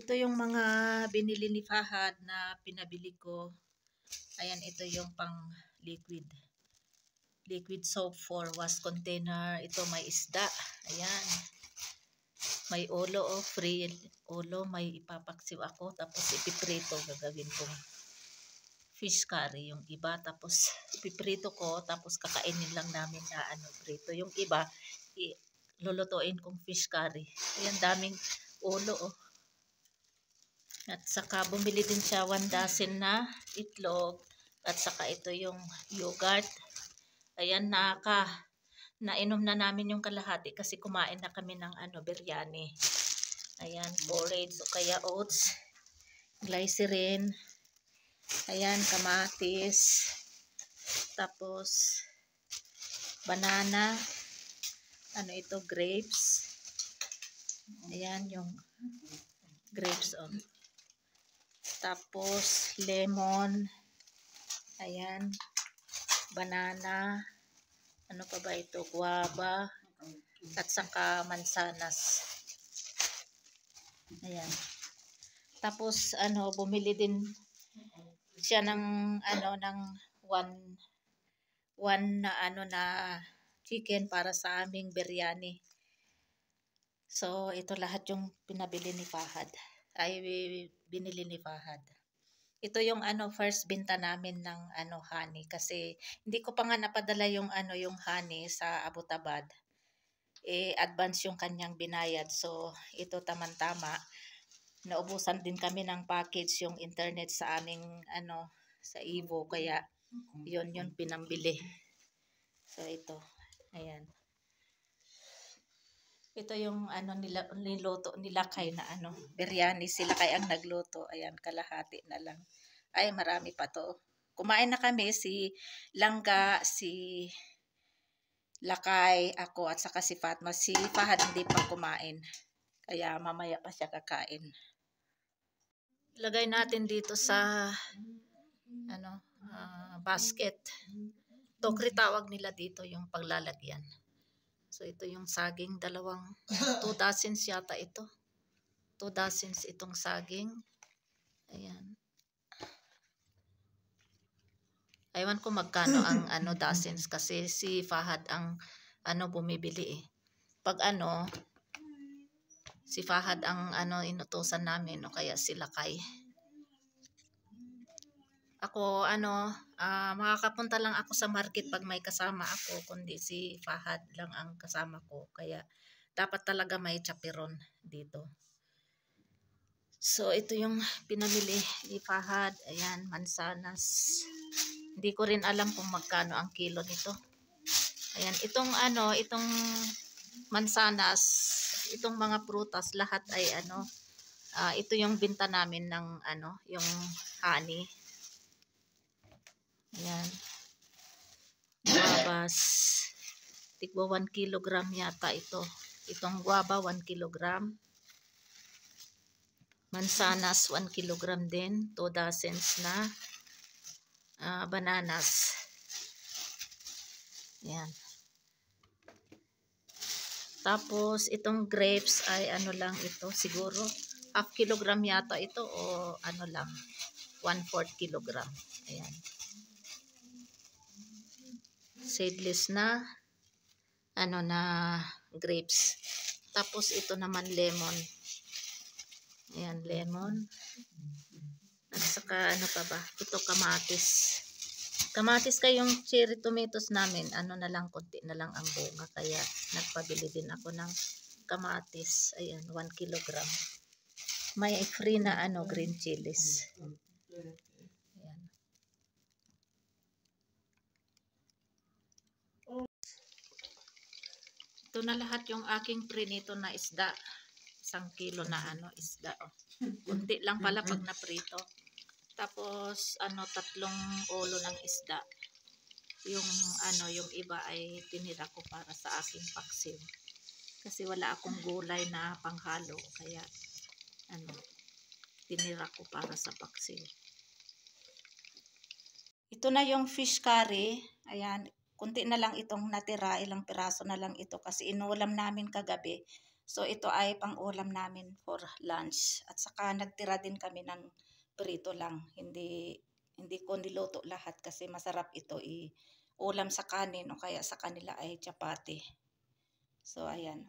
Ito yung mga binili ni Fahad na pinabili ko. Ayan, ito yung pang liquid. Liquid soap for wash container. Ito may isda. Ayan. May ulo, free ulo. May ipapaksiw ako. Tapos ipiprito. Gagawin kong fish curry yung iba. Tapos ipiprito ko. Tapos kakainin lang namin na prito. Yung iba, lulutuin kong fish curry. Ayan, daming ulo. At saka bumili din siya 1 dozen na itlog. At saka ito yung yogurt. Ayan, nainom na namin yung kalahati kasi kumain na kami ng biryani. Ayan, porridge o kaya oats. Glycerin. Ayan, kamatis. Tapos banana. Ito, grapes. Ayan, yung grapes Tapos lemon. Ayan, banana. Ano pa ba ito? Guava. At saka mansanas. Ayan. Tapos bumili din siya ng ng one na chicken para sa aming biryani. So ito lahat yung pinabili ni Fahad. Ay binili ni Fahad. Ito yung first binta namin ng honey kasi hindi ko pa nga napadala yung yung honey sa Abbottabad. Advance yung kanyang binayad. So ito tamang-tama. Naubusan din kami ng package yung internet sa aming sa Evo, kaya yun pinambili. So ito. Ayan. Ito yung niluto nila kay na biryani, sila kay ang nagluto. Ayan, kalahati na lang. Ay, marami pa to. Kumain na kami, si Langga, si Lakay, ako at saka si Fatma. Si Fahad hindi pa kumain. Kaya mamaya pa siya kakain. Lagay natin dito sa basket. Tokri tawag nila dito yung paglalagyan. So ito yung saging, 2 dozens yata ito. 2 dozens itong saging. Ayan. Aywan ko magkano ang dozens kasi si Fahad ang bumibili Pag si Fahad ang inutusan namin o kaya si Lakay. Ako makakapunta lang ako sa market pag may kasama ako, kundi si Fahad lang ang kasama ko. Kaya dapat talaga may chaperon dito. So ito yung pinamili ni Fahad. Ayan, mansanas. Hindi ko rin alam kung magkano ang kilo nito. Ayan, itong mansanas, itong mga prutas, lahat ay ito yung binta namin ng yung honey. Ayan. Guavas. Tigwa 1 kilogram yata ito. Itong guava 1 kilogram. Mansanas 1 kilogram din. 2 dozens na bananas. Ayan. Tapos itong grapes ay lang ito. Siguro half kilogram yata ito o lang 1/4 kilogram. Ayan. Seedless na na grapes. Tapos ito naman lemon. Ayan, lemon. At saka pa ba? Ito kamatis. Kamatis kayong cherry tomatoes namin. Na lang, konti na lang ang bunga. Kaya nagpabili din ako ng kamatis. Ayan, 1 kilogram. May free na green chilies. Ayan. Ito na lahat yung aking prinito na isda. 1 kilo na isda. Kunti lang pala pag naprito. Tapos 3 ulo ng isda. Yung iba ay tinira ko para sa aking paksiw. Kasi wala akong gulay na panghalo, kaya tinira ko para sa paksiw. Ito na yung fish curry. Ayan, kunti na lang itong natira, ilang piraso na lang ito kasi inulam namin kagabi. So ito ay pang-ulam namin for lunch. At saka nagtira din kami ng prito lang. Hindi ko niluto lahat kasi masarap ito ulam sa kanin o kaya sa kanila ay chapati. So ayan.